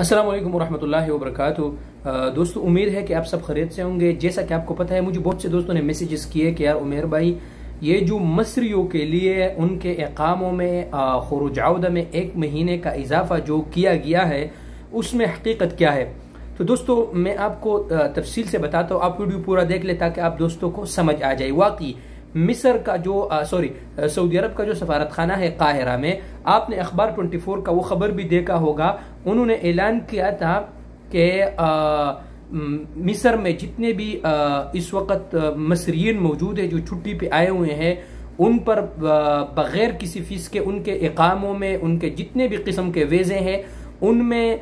अस्सलाम वालेकुम वरहमतुल्लाहि वबरकातुहू। दोस्तों, उम्मीद है कि आप सब खैरियत से होंगे। जैसा कि आपको पता है, मुझे बहुत से दोस्तों ने मैसेजेस किए कि यार उमेर भाई, ये जो मसरियों के लिए उनके इकामों में खुरूज औदा में 1 महीने का इजाफा जो किया गया है, उसमें हकीकत क्या है। तो दोस्तों, मैं आपको तफसील से बताता हूँ, आप वीडियो पूरा देख ले ताकि आप दोस्तों को समझ आ जाए। वाकई मिस्र का जो सऊदी अरब का जो सफारत खाना है काहिरा में, आपने अखबार 24 का वो खबर भी देखा होगा। उन्होंने ऐलान किया था कि मिस्र में जितने भी इस वक्त मसरियन मौजूद है जो छुट्टी पे आए हुए हैं, उन पर बगैर किसी फीस के उनके इकामों में उनके जितने भी किस्म के वीज़े हैं उनमें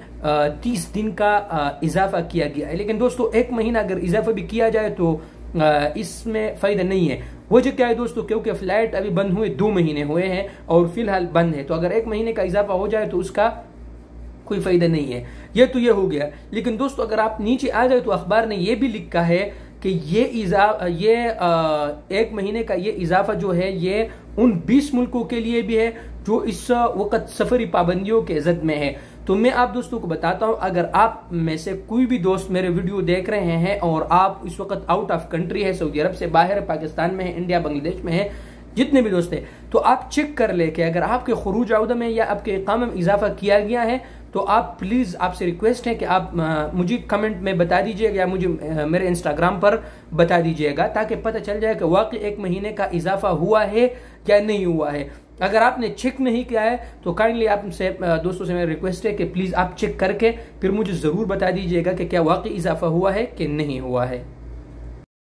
30 दिन का इजाफा किया गया है। लेकिन दोस्तों, 1 महीना अगर इजाफा भी किया जाए तो इसमें फायदा नहीं है। वजह क्या है दोस्तों, क्योंकि फ्लाइट अभी बंद हुए 2 महीने हुए हैं और फिलहाल बंद है। तो अगर 1 महीने का इजाफा हो जाए तो उसका कोई फायदा नहीं है। ये तो ये हो गया। लेकिन दोस्तों, अगर आप नीचे आ जाए तो अखबार ने यह भी लिखा है कि ये 1 महीने का ये इजाफा जो है ये उन 20 मुल्कों के लिए भी है जो इस वक्त सफरी पाबंदियों के जद में है। तो मैं आप दोस्तों को बताता हूं, अगर आप में से कोई भी दोस्त मेरे वीडियो देख रहे हैं और आप इस वक्त आउट ऑफ कंट्री है, सऊदी अरब से बाहर है, पाकिस्तान में है, इंडिया बांग्लादेश में है, जितने भी दोस्त हैं, तो आप चेक कर ले कि अगर आपके खुरूज औदा में या आपके इकामा में इजाफा किया गया है तो आप प्लीज, आपसे रिक्वेस्ट है कि आप मुझे कमेंट में बता दीजिएगा या मुझे मेरे इंस्टाग्राम पर बता दीजिएगा ताकि पता चल जाए कि वाकई 1 महीने का इजाफा हुआ है या नहीं हुआ है। अगर आपने चेक नहीं किया है तो काइंडली आपसे दोस्तों से मेरी रिक्वेस्ट है कि प्लीज आप चेक करके फिर मुझे जरूर बता दीजिएगा कि क्या वाकई इजाफा हुआ है कि नहीं हुआ है।